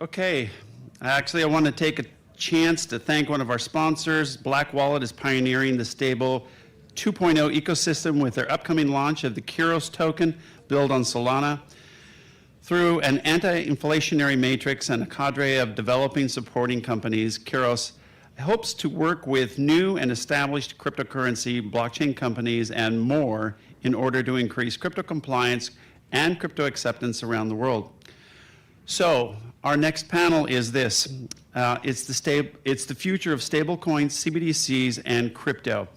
Okay, actually I want to take a chance to thank one of our sponsors. Black Wallet is pioneering the stable 2.0 ecosystem with their upcoming launch of the Kyros token built on Solana. Through an anti-inflationary matrix and a cadre of developing supporting companies, Kyros hopes to work with new and established cryptocurrency, blockchain companies, and more in order to increase crypto compliance and crypto acceptance around the world. So our next panel is this. It's the future of stablecoins, CBDCs, and crypto.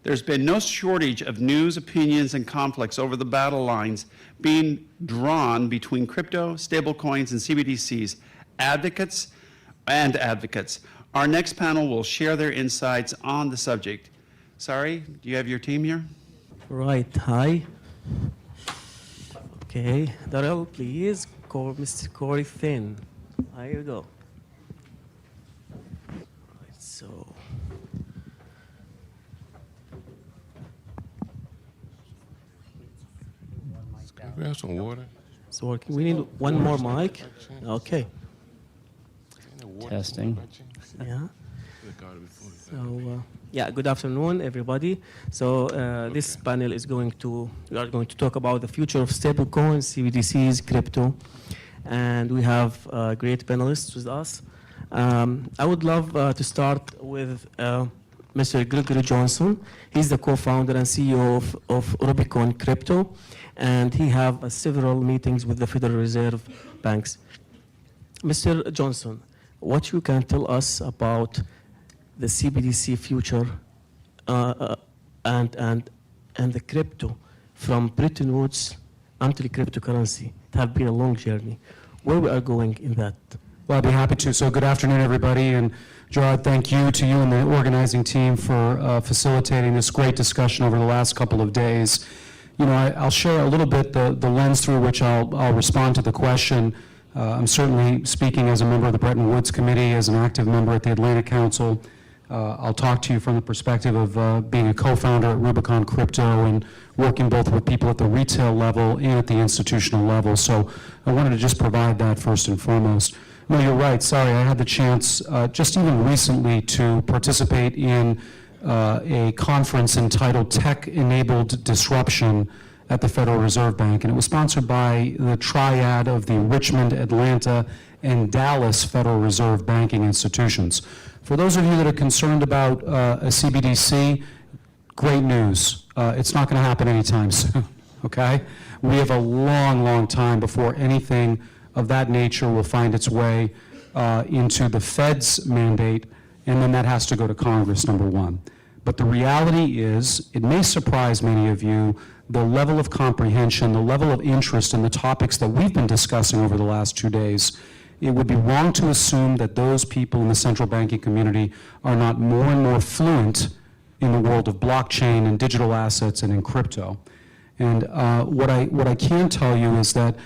There's been no shortage of news, opinions, and conflicts over the battle lines being drawn between crypto, stablecoins, and CBDCs, advocates. Our next panel will share their insights on the subject. Sary, do you have your team here? Right, hi. Okay, Darrell, please, Mr. Corey Finn. Here you go. Right, so. We have some water. It's working. We need one more mic. Okay. Testing. Yeah. So, yeah, good afternoon, everybody. So this panel is we are going to talk about the future of stablecoins, CBDCs, crypto, and we have great panelists with us. I would love to start with Mr. Gregory Johnson. He's the co-founder and CEO of Rubicon Crypto, and he have several meetings with the Federal Reserve banks. Mr. Johnson, what you can tell us about the CBDC future and the crypto from Bretton Woods until cryptocurrency? It has been a long journey. Where we are going in that? Well, I'd be happy to. So good afternoon, everybody. And Gerard, thank you to you and the organizing team for facilitating this great discussion over the last couple of days. You know, I'll share a little bit the lens through which I'll respond to the question. I'm certainly speaking as a member of the Bretton Woods Committee, as an active member at the Atlantic Council. I'll talk to you from the perspective of being a co-founder at Rubicon Crypto and working both with people at the retail level and at the institutional level. So I wanted to just provide that first and foremost. No, you're right. Sorry, I had the chance just even recently to participate in a conference entitled Tech-Enabled Disruption at the Federal Reserve Bank, and it was sponsored by the triad of the Richmond, Atlanta, and Dallas Federal Reserve banking institutions. For those of you that are concerned about a CBDC, great news. It's not going to happen anytime soon, okay? We have a long, long time before anything of that nature will find its way into the Fed's mandate, and then that has to go to Congress, number one. But the reality is, it may surprise many of you, the level of comprehension, the level of interest in the topics that we've been discussing over the last 2 days. It would be wrong to assume that those people in the central banking community are not more and more fluent in the world of blockchain and digital assets and in crypto. And what I can tell you is that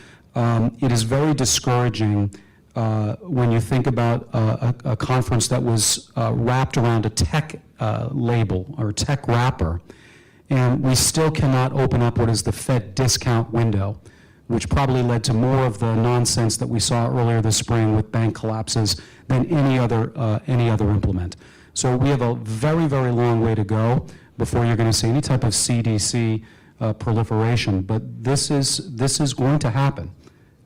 it is very discouraging when you think about a conference that was wrapped around a tech label or tech wrapper, and we still cannot open up what is the Fed discount window, which probably led to more of the nonsense that we saw earlier this spring with bank collapses than any other implement. So we have a very, very long way to go before you're going to see any type of CDC proliferation. But this is going to happen.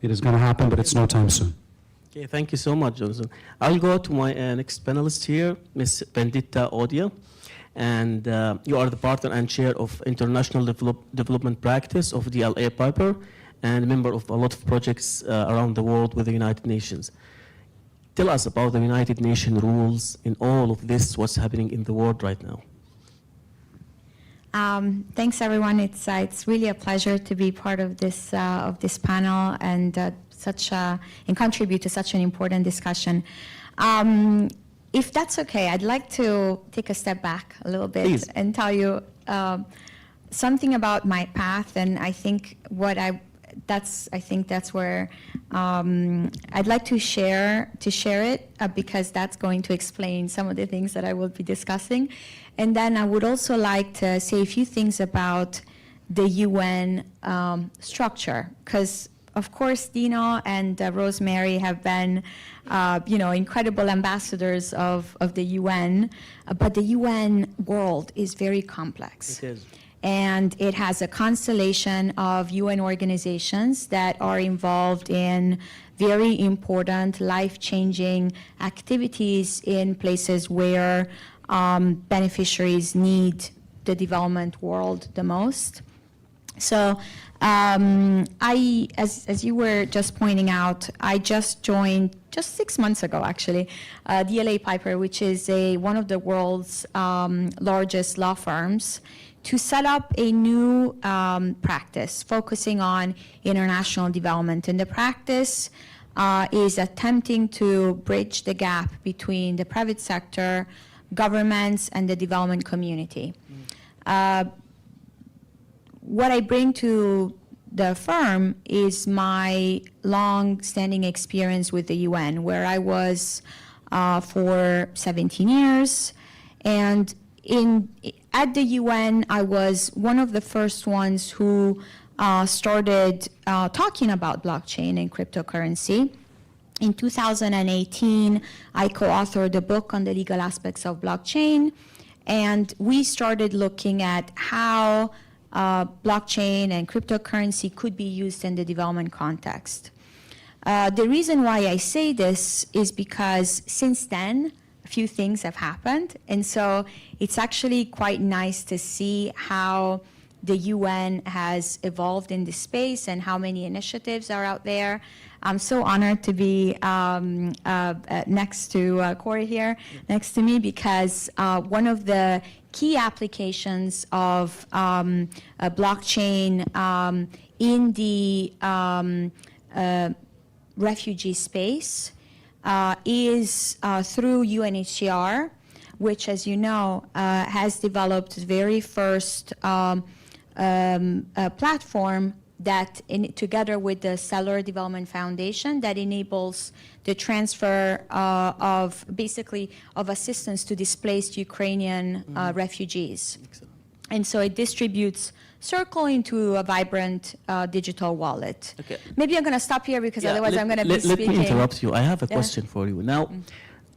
It is going to happen, but it's no time soon. Okay, thank you so much, Johnson. I'll go to my next panelist here, Ms. Benedetta Audia. And you are the partner and chair of International Development Practice of DLA Piper and member of a lot of projects around the world with the United Nations. Tell us about the United Nations rules in all of this, what's happening in the world right now. Thanks, everyone. It's really a pleasure to be part of this panel and and contribute to such an important discussion. If that's okay, I'd like to take a step back a little bit. Please. And tell you something about my path, and I think that's where I'd like to share it because that's going to explain some of the things that I will be discussing. And then I would also like to say a few things about the UN structure, because of course, Dino and Rosemary have been, incredible ambassadors of the UN, but the UN world is very complex. It is. And it has a constellation of UN organizations that are involved in very important, life-changing activities in places where beneficiaries need the development world the most. So as you were just pointing out, I just joined just 6 months ago, actually, DLA Piper, which is one of the world's largest law firms, to set up a new practice focusing on international development. And the practice is attempting to bridge the gap between the private sector, governments, and the development community. What I bring to the firm is my long-standing experience with the UN, where I was for 17 years. And at the UN, I was one of the first ones who started talking about blockchain and cryptocurrency. In 2018, I co-authored a book on the legal aspects of blockchain, and we started looking at how blockchain and cryptocurrency could be used in the development context. The reason why I say this is because since then, a few things have happened, and so it's actually quite nice to see how the UN has evolved in this space and how many initiatives are out there. I'm so honored to be next to Corey here, next to me, because one of the key applications of blockchain in the refugee space is through UNHCR, which, as you know, has developed the very first platform that, together with the Cellular Development Foundation, that enables the transfer of assistance to displaced Ukrainian refugees. Excellent. And so it distributes Circle into a vibrant digital wallet. Okay. Maybe I'm going to stop here because otherwise I'm going to be speaking. Let me interrupt you. I have a question for you. Now,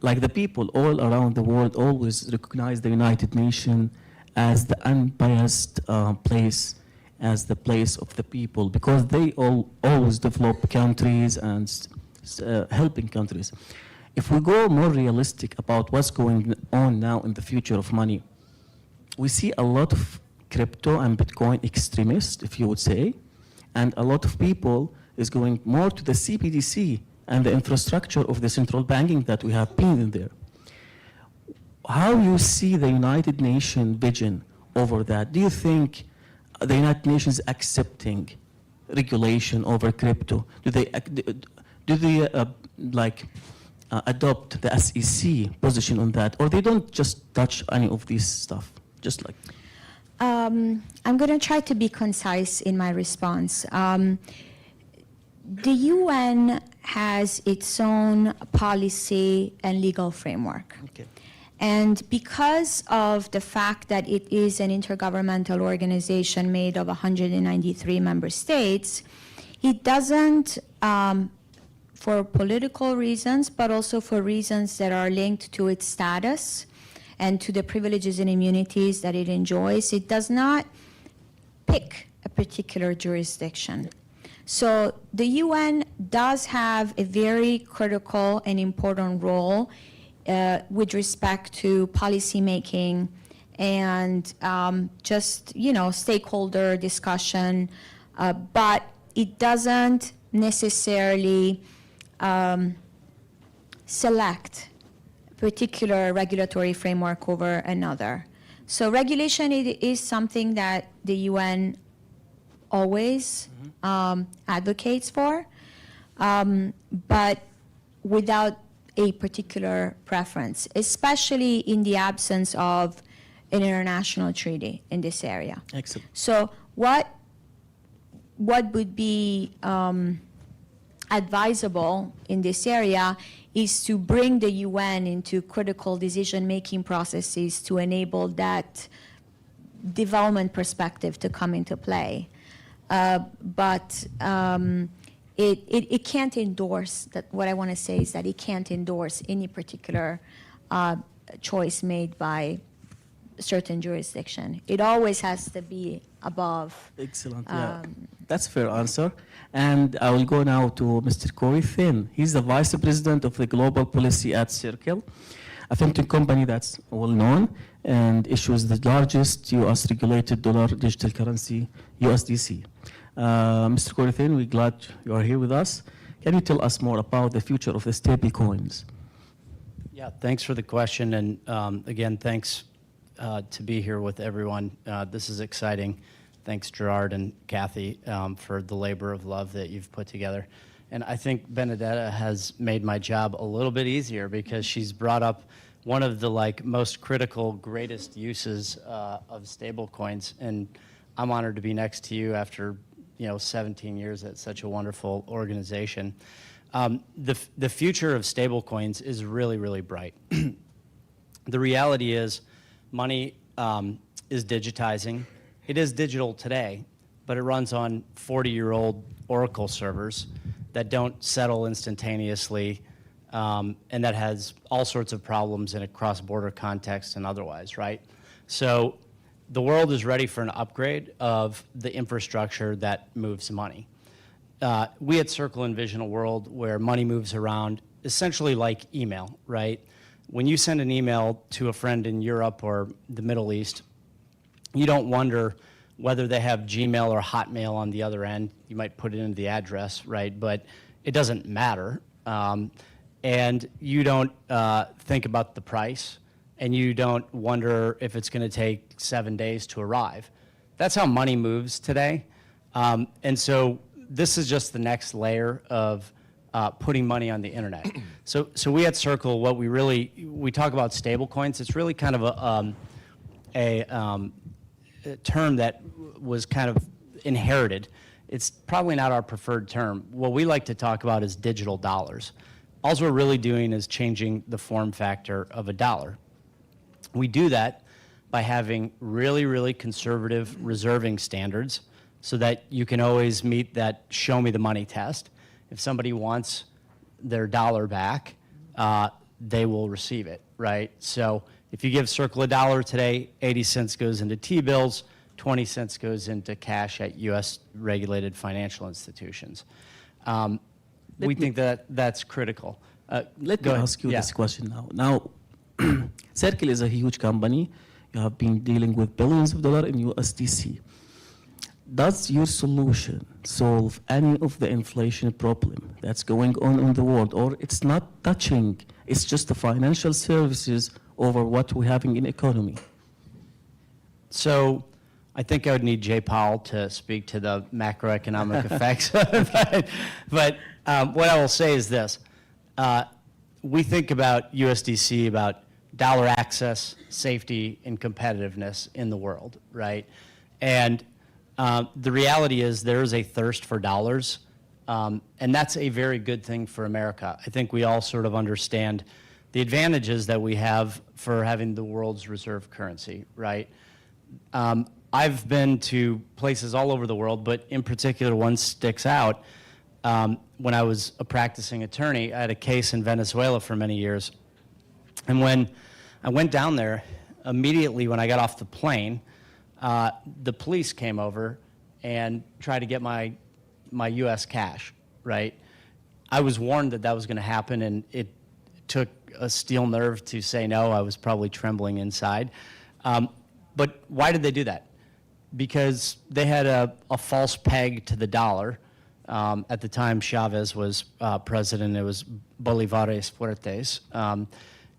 like the people all around the world always recognize the United Nations as the unbiased place, as the place of the people, because they always develop countries and helping countries. If we go more realistic about what's going on now in the future of money, we see a lot of crypto and Bitcoin extremists, if you would say, and a lot of people is going more to the CBDC and the infrastructure of the central banking that we have been in there. How you see the United Nations vision over that? Do you think the United Nations accepting regulation over crypto? Do they adopt the SEC position on that, or they don't just touch any of this stuff? Just like. I'm going to try to be concise in my response. The UN has its own policy and legal framework. Okay. And because of the fact that it is an intergovernmental organization made of 193 member states, it doesn't, for political reasons, but also for reasons that are linked to its status and to the privileges and immunities that it enjoys, it does not pick a particular jurisdiction. So the UN does have a very critical and important role with respect to policy making and stakeholder discussion, but it doesn't necessarily select particular regulatory framework over another. So regulation is something that the UN always advocates for, but without a particular preference, especially in the absence of an international treaty in this area. Excellent. So what would be advisable in this area is to bring the UN into critical decision-making processes to enable that development perspective to come into play. But it can't endorse that. What I want to say is that it can't endorse any particular choice made by certain jurisdiction. It always has to be above. Excellent. Yeah, that's a fair answer. And I will go now to Mr. Corey Thin. He's the Vice President of the Global Policy at Circle, a fintech company that's well known and issues the largest U.S. regulated dollar digital currency, USDC. Mr. Corey Thin, we're glad you are here with us. Can you tell us more about the future of the stable coins? Yeah, thanks for the question. And again, thanks to be here with everyone. This is exciting. Thanks, Gerard and Kathy, for the labor of love that you've put together. And I think Benedetta has made my job a little bit easier because she's brought up one of the most critical, greatest uses of stablecoins. And I'm honored to be next to you after 17 years at such a wonderful organization. The future of stablecoins is really, really bright. The reality is money is digitizing. It is digital today, but it runs on 40-year-old Oracle servers that don't settle instantaneously, and that has all sorts of problems in a cross-border context and otherwise, right? So the world is ready for an upgrade of the infrastructure that moves money. We at Circle envision a world where money moves around essentially like email, right? When you send an email to a friend in Europe or the Middle East, you don't wonder whether they have Gmail or Hotmail on the other end. You might put it into the address, right? But it doesn't matter. And you don't think about the price, and you don't wonder if it's going to take 7 days to arrive. That's how money moves today. And so this is just the next layer of putting money on the internet. So we at Circle, what we talk about stable coins. It's really kind of a term that was kind of inherited. It's probably not our preferred term. What we like to talk about is digital dollars. All we're really doing is changing the form factor of a dollar. We do that by having really, really conservative reserving standards so that you can always meet that show me the money test. If somebody wants their dollar back, they will receive it, right? So if you give Circle $1 today, 80 cents goes into T-bills, 20 cents goes into cash at U.S. regulated financial institutions. We think that that's critical. Let me ask you this question now. Now, Circle is a huge company. You have been dealing with billions of dollars in USDC. Does your solution solve any of the inflation problem that's going on in the world, or it's not touching, it's just the financial services over what we're having in economy? So I think I would need Jay Powell to speak to the macroeconomic effects. but what I will say is this. We think about USDC, about dollar access, safety, and competitiveness in the world, right? And the reality is there is a thirst for dollars, and that's a very good thing for America. I think we all sort of understand the advantages that we have for having the world's reserve currency, right? I've been to places all over the world, but in particular one sticks out. When I was a practicing attorney, I had a case in Venezuela for many years. And when I went down there, immediately when I got off the plane, the police came over and tried to get my U.S. cash, right? I was warned that that was going to happen, and it took a steel nerve to say no. I was probably trembling inside. But why did they do that? Because they had a false peg to the dollar. At the time Chavez was president, it was Bolívares Fuertes.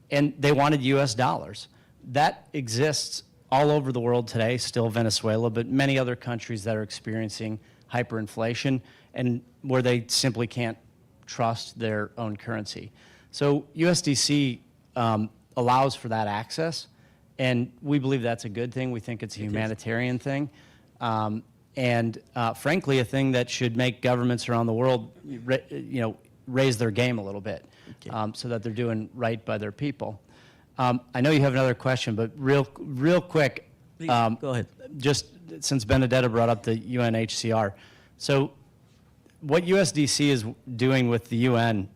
And they wanted U.S. dollars. That exists all over the world today, still Venezuela, but many other countries that are experiencing hyperinflation and where they simply can't trust their own currency. So USDC allows for that access, and we believe that's a good thing. We think it's a humanitarian thing, and frankly, a thing that should make governments around the world, raise their game a little bit, so that they're doing right by their people. I know you have another question, but real quick. Please, go ahead. Just since Benedetta brought up the UNHCR. So what USDC is doing with the UN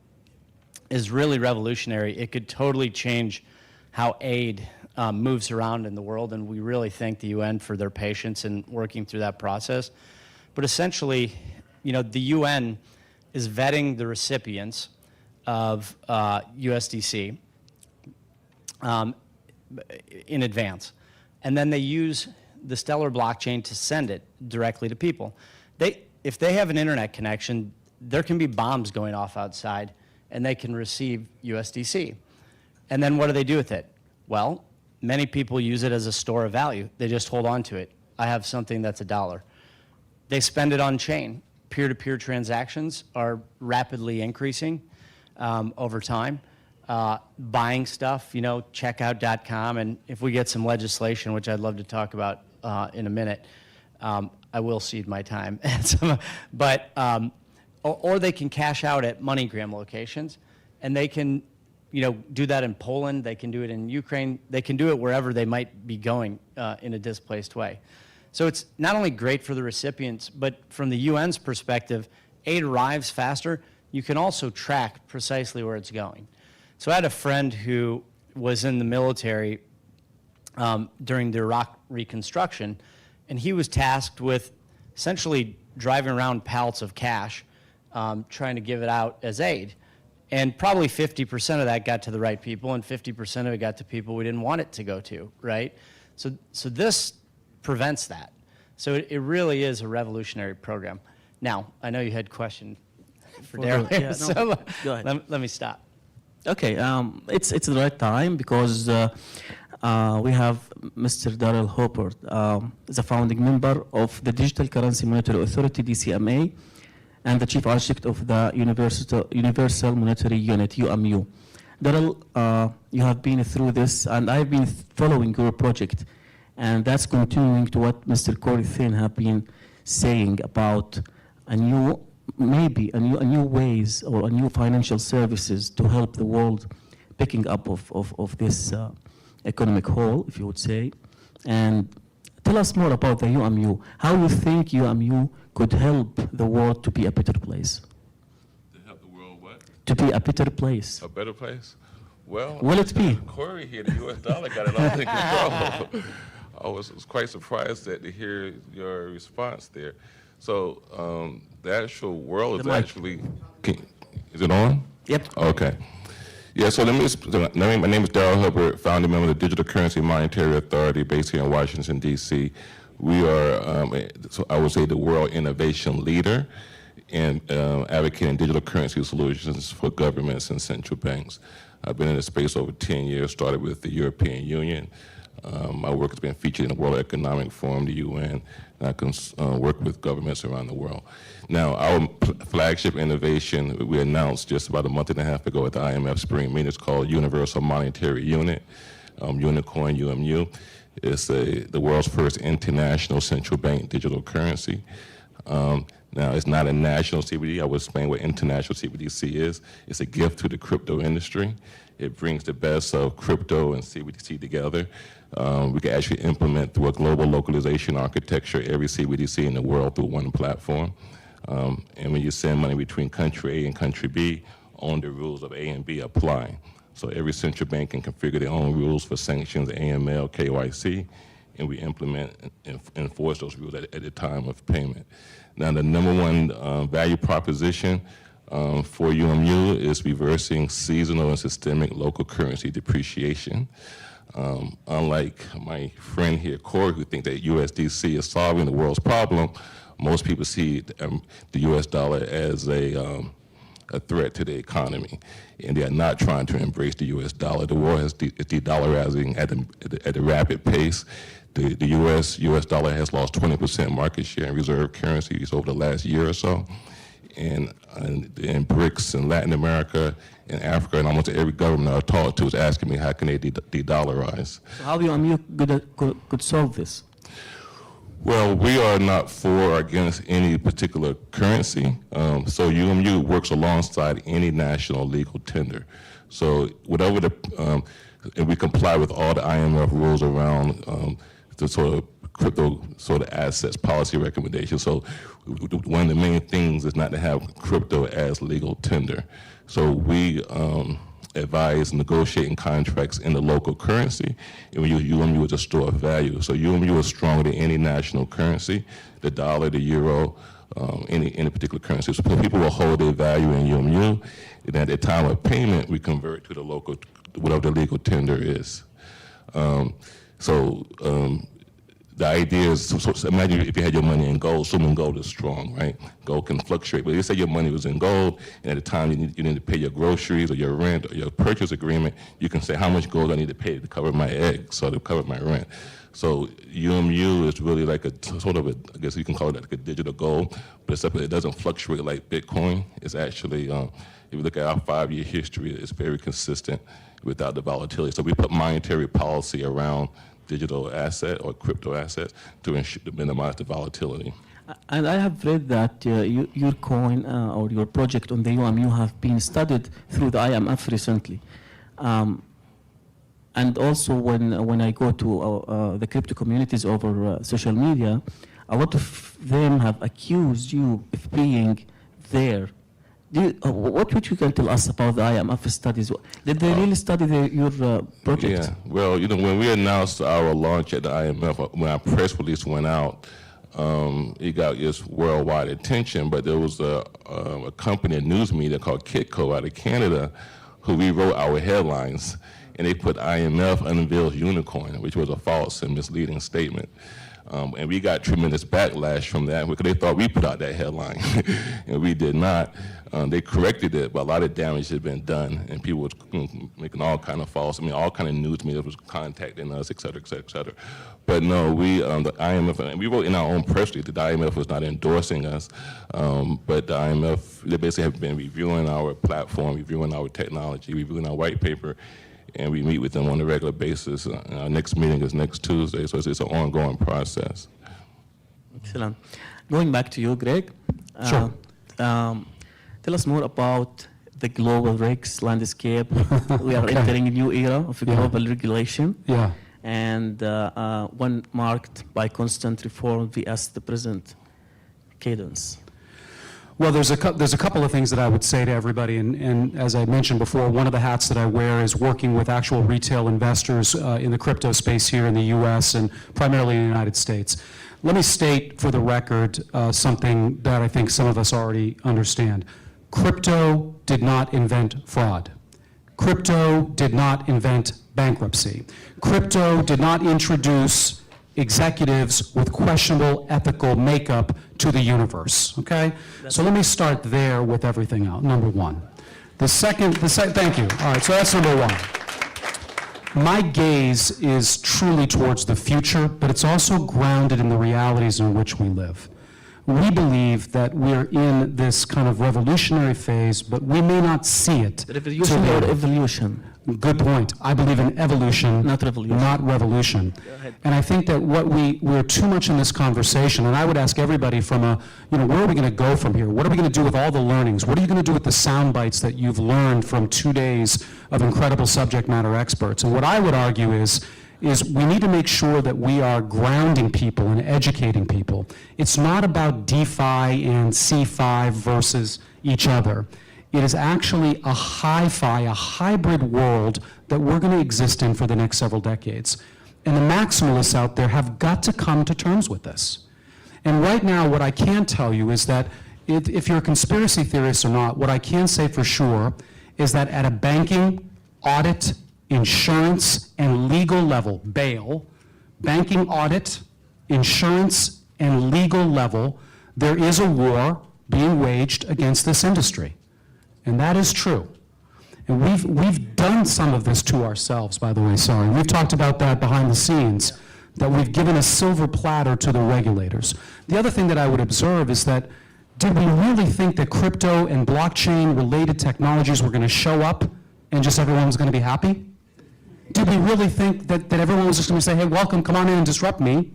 is really revolutionary. It could totally change how aid moves around in the world, and we really thank the UN for their patience in working through that process. But essentially, the UN is vetting the recipients of USDC in advance, and then they use the Stellar blockchain to send it directly to people. If they have an internet connection, there can be bombs going off outside, and they can receive USDC. And then what do they do with it? Well, many people use it as a store of value. They just hold on to it. I have something that's $1. They spend it on chain. Peer-to-peer transactions are rapidly increasing over time. Buying stuff, checkout.com, and if we get some legislation, which I'd love to talk about in a minute, I will cede my time. But or they can cash out at MoneyGram locations, and they can, do that in Poland. They can do it in Ukraine. They can do it wherever they might be going in a displaced way. So it's not only great for the recipients, but from the UN's perspective, aid arrives faster. You can also track precisely where it's going. So I had a friend who was in the military during the Iraq reconstruction, and he was tasked with essentially driving around pallets of cash, trying to give it out as aid. And probably 50% of that got to the right people, and 50% of it got to people we didn't want it to go to, right? So this prevents that. So it really is a revolutionary program. Now, I know you had a question for Darrell, so go ahead. let me stop. Okay, it's the right time because we have Mr. Darrell Hubbard, the founding member of the Digital Currency Monetary Authority, DCMA, and the chief architect of the Universal Monetary Unit, UMU. Darrell, you have been through this, and I've been following your project, and that's continuing to what Mr. Corey Thin have been saying about a new ways or a new financial services to help the world picking up of this economic whole, if you would say. And tell us more about the UMU. How you think UMU could help the world to be a better place? To help the world what? To be a better place. A better place? Well, Will it be? Corey here, the U.S. dollar got it all in control. I was quite surprised to hear your response there. So the actual world is actually, is it on? Yep. Okay. Yeah, so my name is Darrell Hubbard, founding member of the Digital Currency Monetary Authority based here in Washington, D.C. We are, so I would say, the world innovation leader in advocating digital currency solutions for governments and central banks. I've been in this space over 10 years, started with the European Union. My work has been featured in the World Economic Forum, the UN, and I can work with governments around the world. Now, our flagship innovation we announced just about a month and a half ago at the IMF Spring Meeting is called Universal Monetary Unit, Unicorn UMU. It's the world's first international central bank digital currency. Now, it's not a national CBD. I will explain what international CBDC is. It's a gift to the crypto industry. It brings the best of crypto and CBDC together. We can actually implement through a global localization architecture every CBDC in the world through one platform. And when you send money between country A and country B, only the rules of A and B apply. So every central bank can configure their own rules for sanctions, AML, KYC, and we implement and enforce those rules at the time of payment. Now, the number one value proposition for UMU is reversing seasonal and systemic local currency depreciation. Unlike my friend here, Corey, who thinks that USDC is solving the world's problem, most people see the US dollar as a threat to the economy, and they are not trying to embrace the US dollar. The world is de-dollarizing at a rapid pace. The US dollar has lost 20% market share in reserve currencies over the last year or so. And in BRICS and Latin America and Africa and almost every government I talk to is asking me how can they de-dollarize. So how UMU could solve this? Well, we are not for or against any particular currency. So UMU works alongside any national legal tender. So whatever and we comply with all the IMF rules around to sort of crypto sort of assets policy recommendations. So one of the main things is not to have crypto as legal tender. So we advise negotiating contracts in the local currency, and we use UMU as a store of value. So UMU is stronger than any national currency, the dollar, the euro, any particular currency. So people will hold their value in UMU, and at the time of payment, we convert to the local, whatever the legal tender is. The idea is, so imagine if you had your money in gold, assuming gold is strong, right? Gold can fluctuate, but let's say your money was in gold, and at the time you need to pay your groceries or your rent or your purchase agreement, you can say how much gold I need to pay to cover my eggs or to cover my rent. So UMU is really like a sort of I guess you can call it like a digital gold, but except it doesn't fluctuate like Bitcoin. It's actually, if you look at our 5-year history, it's very consistent without the volatility. So we put monetary policy around digital asset or crypto assets to minimize the volatility. And I have read that your coin or your project on the UMU have been studied through the IMF recently. And also when I go to the crypto communities over social media, a lot of them have accused you of being there. What would you can tell us about the IMF studies? Did they really study your project? Yeah, well, when we announced our launch at the IMF, when our press release went out, it got just worldwide attention, but there was a company, a news media called Kitco out of Canada, who rewrote our headlines, and they put IMF unveils unicorn, which was a false and misleading statement. And we got tremendous backlash from that because they thought we put out that headline, and we did not. They corrected it, but a lot of damage had been done, and people were making all kind of false, all kind of news media was contacting us, et cetera, et cetera, et cetera. But no, the IMF, and we wrote in our own press release that the IMF was not endorsing us, but the IMF, they basically have been reviewing our platform, reviewing our technology, reviewing our white paper, and we meet with them on a regular basis. Our next meeting is next Tuesday, so it's an ongoing process. Excellent. Going back to you, Greg. Sure. Tell us more about the global regs landscape. We are entering a new era of global regulation. Yeah. And one marked by constant reform vs the present cadence. Well, there's a couple of things that I would say to everybody, and as I mentioned before, one of the hats that I wear is working with actual retail investors in the crypto space here in the U.S. and primarily in the United States. Let me state for the record something that I think some of us already understand. Crypto did not invent fraud. Crypto did not invent bankruptcy. Crypto did not introduce executives with questionable ethical makeup to the universe, okay? So let me start there with everything else, number one. Thank you. All right, so that's number one. My gaze is truly towards the future, but it's also grounded in the realities in which we live. We believe that we're in this kind of revolutionary phase, but we may not see it. Revolution or evolution? Good point. I believe in evolution, Not revolution. not revolution. And I think that we're too much in this conversation, and I would ask everybody from where are we going to go from here? What are we going to do with all the learnings? What are you going to do with the sound bites that you've learned from 2 days of incredible subject matter experts? And what I would argue is we need to make sure that we are grounding people and educating people. It's not about DeFi and C5 versus each other. It is actually a hi-fi, a hybrid world that we're going to exist in for the next several decades. And the maximalists out there have got to come to terms with this. And right now, what I can tell you is that if you're a conspiracy theorist or not, what I can say for sure is that at a banking, audit, insurance, and legal level, bail, banking audit, insurance, and legal level, there is a war being waged against this industry. And that is true. And we've done some of this to ourselves, by the way, Sary. We've talked about that behind the scenes, that we've given a silver platter to the regulators. The other thing that I would observe is that, did we really think that crypto and blockchain-related technologies were going to show up and just everyone was going to be happy? Did we really think that everyone was just going to say, hey, welcome, come on in and disrupt me?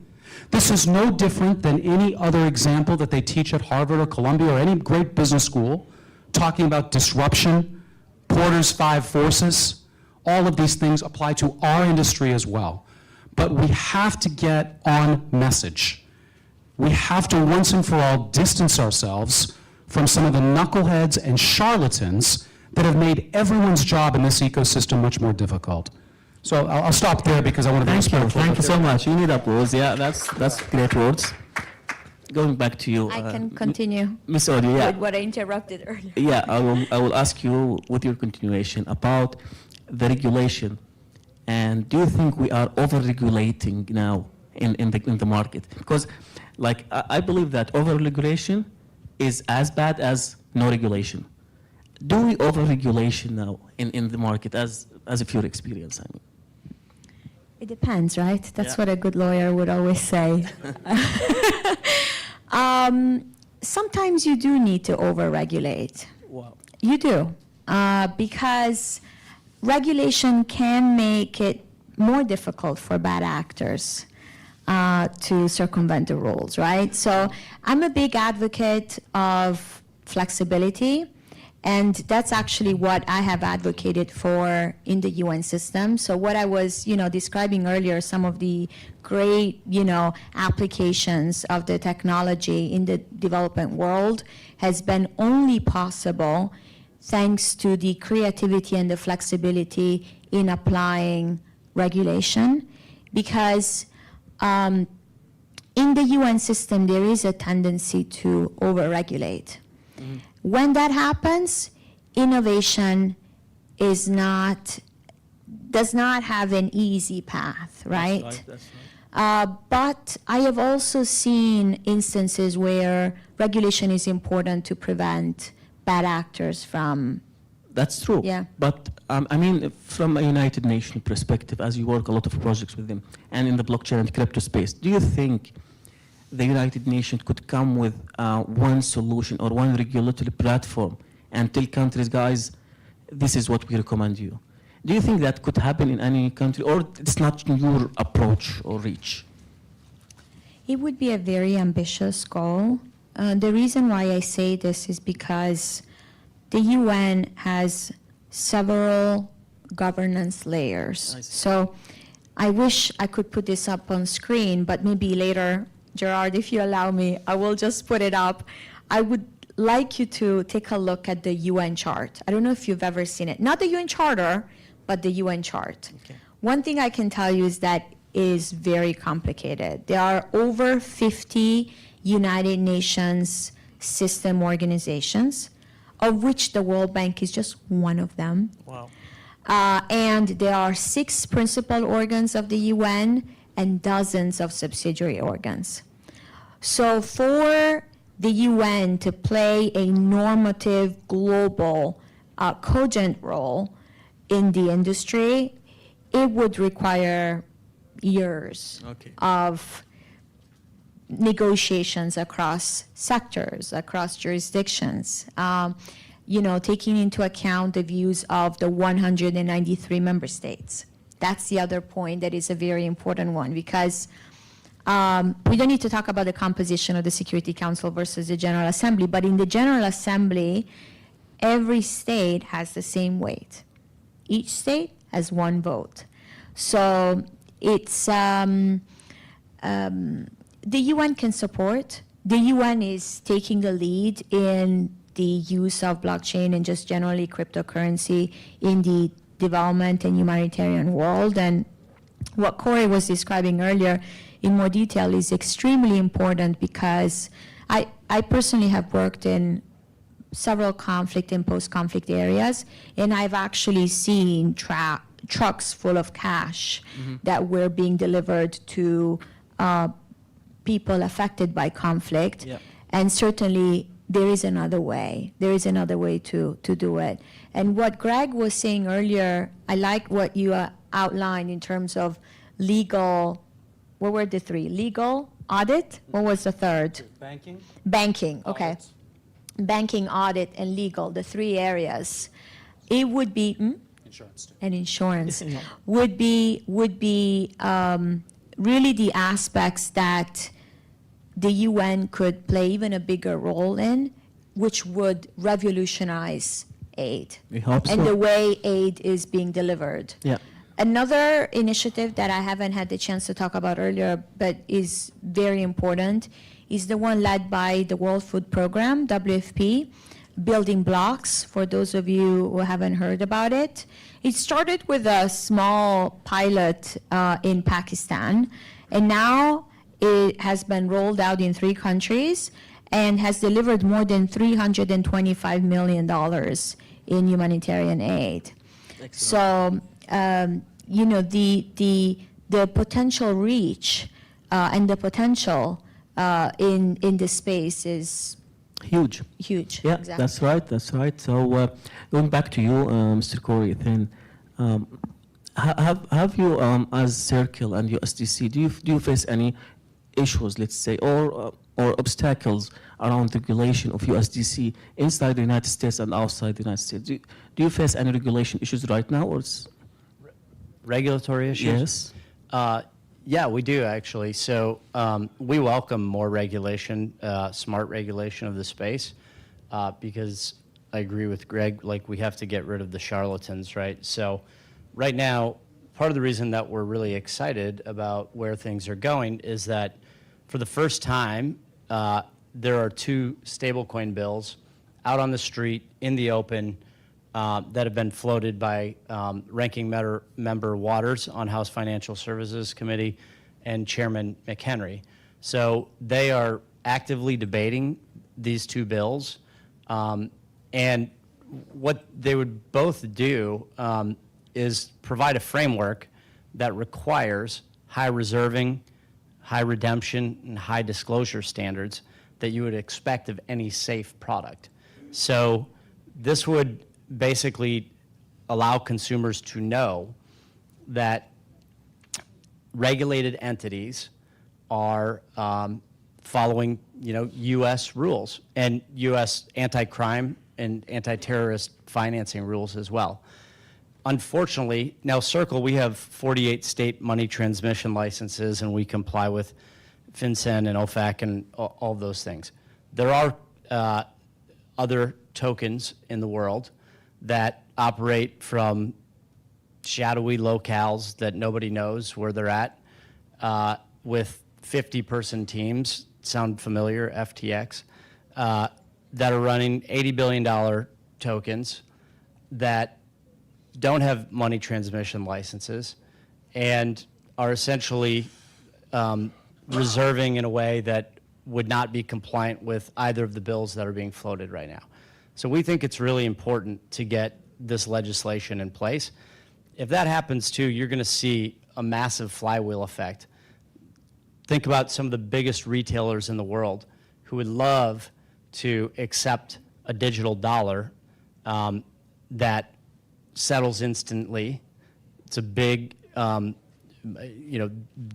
This is no different than any other example that they teach at Harvard or Columbia or any great business school, talking about disruption, Porter's 5 forces. All of these things apply to our industry as well. but we have to get on message. We have to once and for all distance ourselves from some of the knuckleheads and charlatans that have made everyone's job in this ecosystem much more difficult. So I'll stop there because I want to be respectful. Thank you so much. You need applause. Yeah, that's great words. Going back to you. I can continue Ms. Audia, yeah. with what I interrupted earlier. Yeah, I will ask you with your continuation about the regulation. And do you think we are over-regulating now in the market? Because like I believe that over-regulation is as bad as no regulation. Do we over-regulation now in the market as of your experience? I mean. It depends, right? That's Yeah. what a good lawyer would always say. Sometimes you do need to over-regulate. Wow. You do, because regulation can make it more difficult for bad actors to circumvent the rules, right? So I'm a big advocate of flexibility, and that's actually what I have advocated for in the UN system. So what I was, describing earlier, some of the great, applications of the technology in the development world has been only possible thanks to the creativity and the flexibility in applying regulation, because in the UN system, there is a tendency to over-regulate. Mm-hmm. When that happens, innovation does not have an easy path, right? That's right. But I have also seen instances where regulation is important to prevent bad actors from. That's true. Yeah. But I mean, from a United Nations perspective, as you work a lot of projects with them, and in the blockchain and crypto space, do you think the United Nations could come with one solution or one regulatory platform and tell countries, guys, this is what we recommend you? Do you think that could happen in any country, or it's not your approach or reach? It would be a very ambitious goal. The reason why I say this is because the UN has several governance layers. So I wish I could put this up on screen, but maybe later, Gerard, if you allow me, I will just put it up. I would like you to take a look at the UN chart. I don't know if you've ever seen it. Not the UN Charter, but the UN chart. Okay. One thing I can tell you is that it is very complicated. There are over 50 United Nations system organizations, of which the World Bank is just one of them. Wow. And there are 6 principal organs of the UN and dozens of subsidiary organs. So for the UN to play a normative, global, cogent role in the industry, it would require years of negotiations across sectors, across jurisdictions, taking into account the views of the 193 member states. That's the other point that is a very important one, because we don't need to talk about the composition of the Security Council versus the General Assembly, but in the General Assembly, every state has the same weight. Each state has one vote. So it's, the UN can support. The UN is taking the lead in the use of blockchain and just generally cryptocurrency in the development and humanitarian world. And what Corey was describing earlier in more detail is extremely important, because I personally have worked in several conflict and post-conflict areas, and I've actually seen trucks full of cash that were being delivered to people affected by conflict. Yep. And certainly there is another way. There is another way to do it. And what Greg was saying earlier, I like what you outlined in terms of legal. What were the 3? Legal, audit. What was the third? Banking? Banking, okay. Banking, audit, and legal, the 3 areas. It would be, Insurance. and insurance, Yeah. would be really the aspects that the UN could play even a bigger role in, which would revolutionize aid. We hope And so. the way aid is being delivered. Yeah. Another initiative that I haven't had the chance to talk about earlier, but is very important, is the one led by the World Food Program, WFP, Building Blocks, for those of you who haven't heard about it. It started with a small pilot in Pakistan, and now it has been rolled out in 3 countries and has delivered more than $325 million in humanitarian aid. So, you know, the potential reach and the potential in this space is Huge. huge. Yeah, Exactly. that's right. That's right. So going back to you, Mr. Corey, then have you, as Circle and USDC, do you face any issues, let's say, or obstacles around regulation of USDC inside the United States and outside the United States? Do you face any regulation issues right now, or it's Regulatory issues? yes? Yeah, we do actually. So we welcome more regulation, smart regulation of the space, because I agree with Greg, like we have to get rid of the charlatans, right? So right now, part of the reason that we're really excited about where things are going is that for the first time, there are 2 stablecoin bills out on the street in the open that have been floated by Ranking Member Waters on House Financial Services Committee and Chairman McHenry. So they are actively debating these 2 bills. And what they would both do is provide a framework that requires high reserving, high redemption, and high disclosure standards that you would expect of any safe product. So this would basically allow consumers to know that regulated entities are following, you know, U.S. rules and U.S. anti-crime and anti-terrorist financing rules as well. Unfortunately, now Circle, we have 48 state money transmission licenses, and we comply with FinCEN and OFAC and all those things. There are other tokens in the world that operate from shadowy locales that nobody knows where they're at, with 50-person teams, sound familiar, FTX, that are running $80 billion tokens that don't have money transmission licenses and are essentially reserving in a way that would not be compliant with either of the bills that are being floated right now. So we think it's really important to get this legislation in place. If that happens too, you're going to see a massive flywheel effect. Think about some of the biggest retailers in the world who would love to accept a digital dollar that settles instantly. It's a big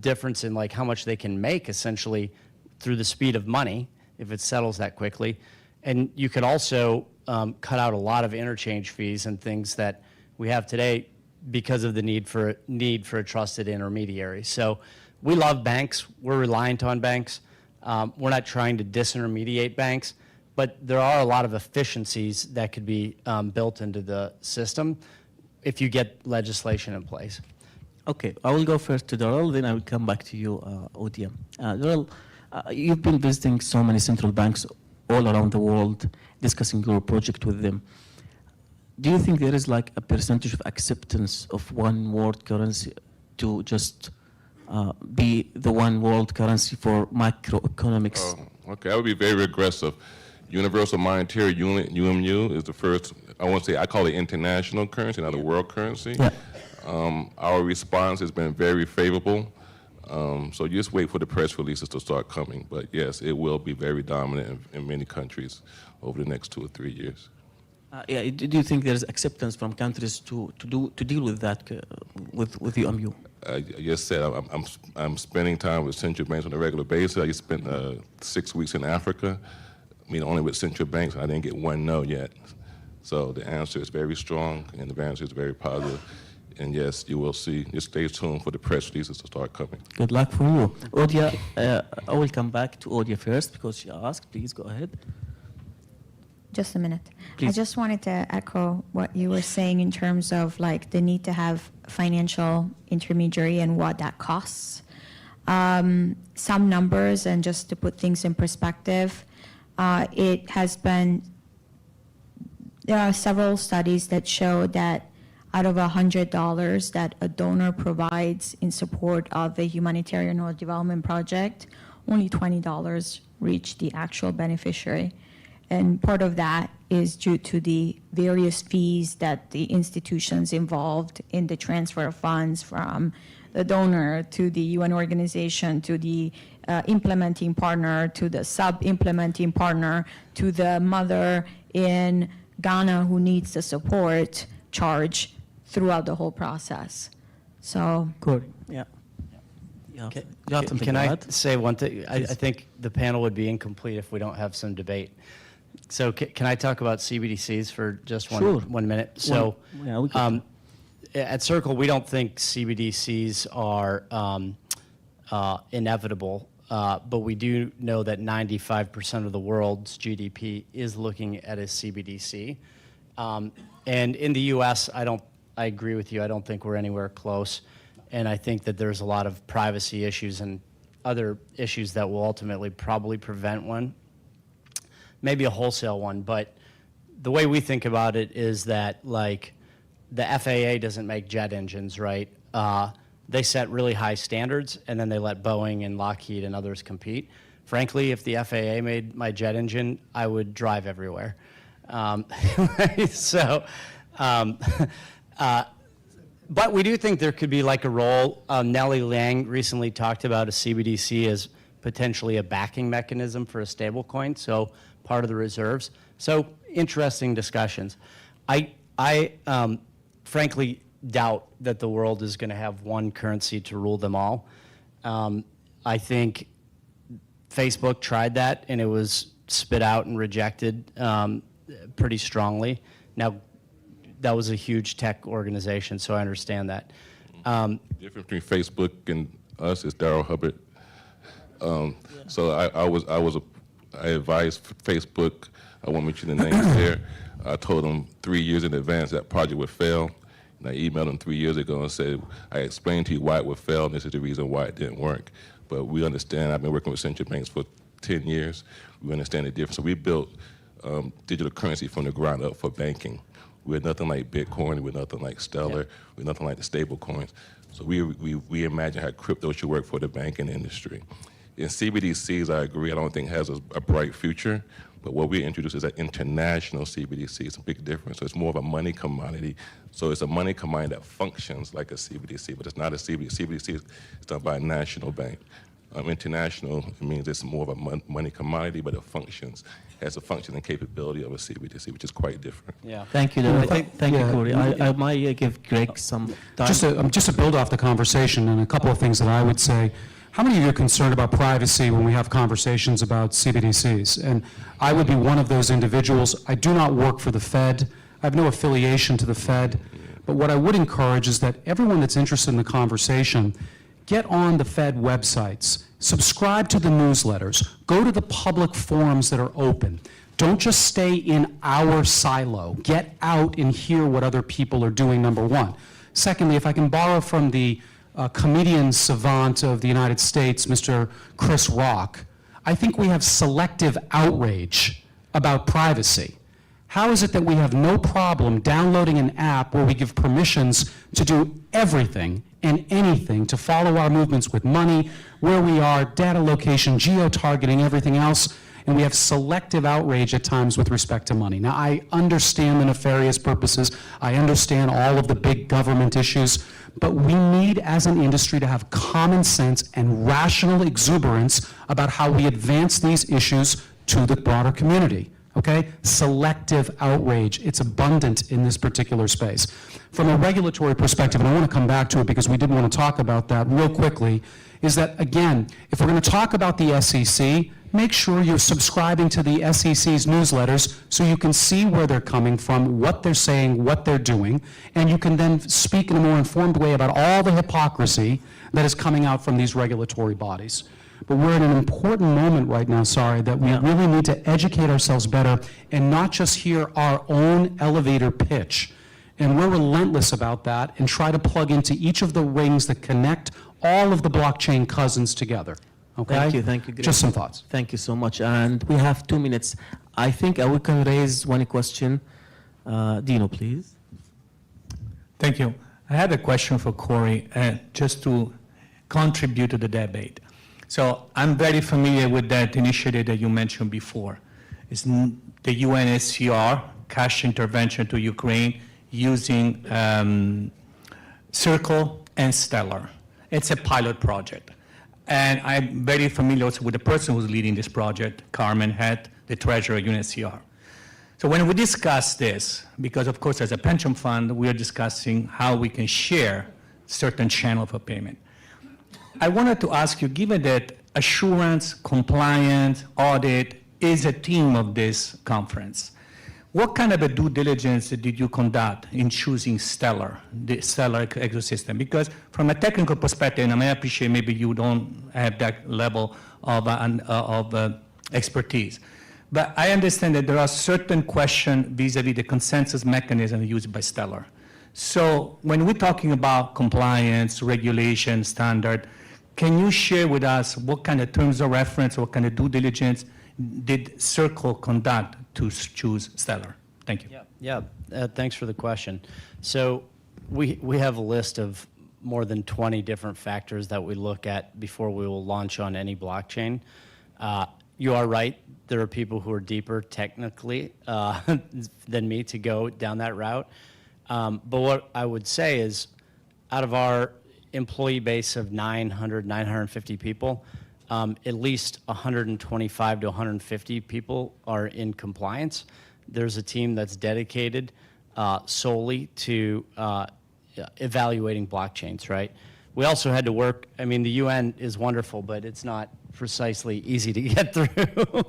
difference in like how much they can make essentially through the speed of money if it settles that quickly. And you could also cut out a lot of interchange fees and things that we have today because of the need for a trusted intermediary. So we love banks. We're reliant on banks. We're not trying to disintermediate banks, but there are a lot of efficiencies that could be built into the system if you get legislation in place. Okay, I will go first to Darrell, then I will come back to you, Audia. Darrell, you've been visiting so many central banks all around the world, discussing your project with them. Do you think there is like a percentage of acceptance of one world currency to just be the one world currency for macroeconomics? Okay, I would be very aggressive. Universal Monetary Unit, UMU, is the first, I call it international currency, not a world currency. Yeah. Our response has been very favorable. So just wait for the press releases to start coming. But yes, it will be very dominant in many countries over the next 2 or 3 years. Do you think there's acceptance from countries to deal with that, with the UMU? I just said I'm spending time with central banks on a regular basis. I just spent 6 weeks in Africa. I mean, only with central banks. I didn't get one no yet. So the answer is very strong, and the answer is very positive. And yes, you will see. Just stay tuned for the press releases to start coming. Good luck for you. Audia, I will come back to Audia first because she asked. Please go ahead. Just a minute. I Please. just wanted to echo what you were saying in terms of like the need to have financial intermediary and what that costs. Some numbers, and just to put things in perspective, it has been, there are several studies that show that out of $100 that a donor provides in support of a humanitarian or development project, only $20 reach the actual beneficiary. And part of that is due to the various fees that the institutions involved in the transfer of funds from the donor to the UN organization, to the implementing partner, to the sub-implementing partner, to the mother in Ghana who needs the support charge throughout the whole process. So, Corey, yeah. Yeah. Can, You have something can to I add? say one thing? I think the panel would be incomplete if we don't have some debate. So can I talk about CBDCs for just Sure. 1 minute? So Yeah, we can. at Circle, we don't think CBDCs are inevitable, but we do know that 95% of the world's GDP is looking at a CBDC. And in the U.S., I agree with you. I don't think we're anywhere close. And I think that there's a lot of privacy issues and other issues that will ultimately probably prevent one, maybe a wholesale one. But the way we think about it is that, like, the FAA doesn't make jet engines, right? They set really high standards, and then they let Boeing and Lockheed and others compete. Frankly, if the FAA made my jet engine, I would drive everywhere. But we do think there could be like a role. Nellie Liang recently talked about a CBDC as potentially a backing mechanism for a stablecoin, so part of the reserves. So interesting discussions. I frankly doubt that the world is going to have one currency to rule them all. I think Facebook tried that, and it was spit out and rejected pretty strongly. Now, that was a huge tech organization, so I understand that. The difference between Facebook and us is Darrell Hubbard. So I advised Facebook. I won't mention the names there. I told them 3 years in advance that project would fail. And I emailed them 3 years ago and said, I explained to you why it would fail, and this is the reason why it didn't work. But we understand. I've been working with central banks for 10 years. We understand the difference. So we built digital currency from the ground up for banking. We're nothing like Bitcoin. We're nothing like Stellar. We're nothing like the stable coins. So we imagine how crypto should work for the banking industry. In CBDCs, I agree, I don't think has a bright future. But what we introduced is an international CBDC. It's a big difference. So it's more of a money commodity. So it's a money commodity that functions like a CBDC, but it's not a CBDC. CBDC is done by a national bank. International, it means it's more of a money commodity, but it functions, has a functioning capability of a CBDC, which is quite different. Yeah. Thank you, Darrell. Thank you, yeah, Corey. I might give Greg some time. Just to build off the conversation and a couple of things that I would say. How many of you are concerned about privacy when we have conversations about CBDCs? And I would be one of those individuals. I do not work for the Fed. I have no affiliation to the Fed. But what I would encourage is that everyone that's interested in the conversation, get on the Fed websites, subscribe to the newsletters, go to the public forums that are open. Don't just stay in our silo. Get out and hear what other people are doing, number one. Secondly, if I can borrow from the comedian savant of the United States, Mr. Chris Rock, I think we have selective outrage about privacy. How is it that we have no problem downloading an app where we give permissions to do everything and anything to follow our movements with money, where we are, data location, geo-targeting, everything else, and we have selective outrage at times with respect to money. Now, I understand the nefarious purposes. I understand all of the big government issues, but we need, as an industry, to have common sense and rational exuberance about how we advance these issues to the broader community. Okay? Selective outrage. It's abundant in this particular space. From a regulatory perspective, and I want to come back to it because we did want to talk about that real quickly, is that, again, if we're going to talk about the SEC, make sure you're subscribing to the SEC's newsletters so you can see where they're coming from, what they're saying, what they're doing, and you can then speak in a more informed way about all the hypocrisy that is coming out from these regulatory bodies. But but we're in an important moment right now, sorry, that we really need to educate ourselves better and not just hear our own elevator pitch. And we're relentless about that and try to plug into each of the rings that connect all of the blockchain cousins together. Okay? Thank you, Greg. Just some thoughts. Thank you so much. And we have 2 minutes. I think we can raise one question. Dino, please. Thank you. I had a question for Corey, just to contribute to the debate. So I'm very familiar with that initiative that you mentioned before. It's the UNSCR cash intervention to Ukraine using Circle and Stellar. It's a pilot project. And I'm very familiar also with the person who's leading this project, Carmen Head, the treasurer at UNSCR. So when we discuss this, because of course as a pension fund, we are discussing how we can share certain channel for payment. I wanted to ask you, given that assurance, compliance, audit is a theme of this conference, what kind of a due diligence did you conduct in choosing Stellar, the Stellar ecosystem? Because from a technical perspective, and I appreciate maybe you don't have that level of expertise, but I understand that there are certain questions vis-a-vis the consensus mechanism used by Stellar. So when we're talking about compliance, regulation, standard, can you share with us what kind of terms of reference, what kind of due diligence did Circle conduct to choose Stellar? Thank you. Thanks for the question. So we have a list of more than 20 different factors that we look at before we will launch on any blockchain. You are right. There are people who are deeper technically than me to go down that route. But what I would say is, out of our employee base of 950 people, at least 125 to 150 people are in compliance. There's a team that's dedicated solely to evaluating blockchains, right? We also had to work, I mean, the UN is wonderful, but it's not precisely easy to get through.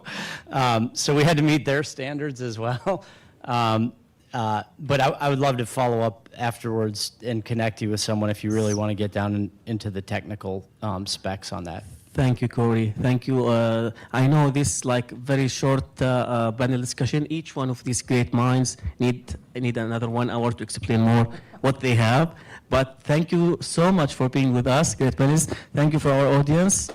So we had to meet their standards as well. But I would love to follow up afterwards and connect you with someone if you really want to get down into the technical specs on that. Thank you, Corey. Thank you. I know this like very short panel discussion. Each one of these great minds need another 1 hour to explain more what they have. But thank you so much for being with us, great panelists. Thank you for our audience.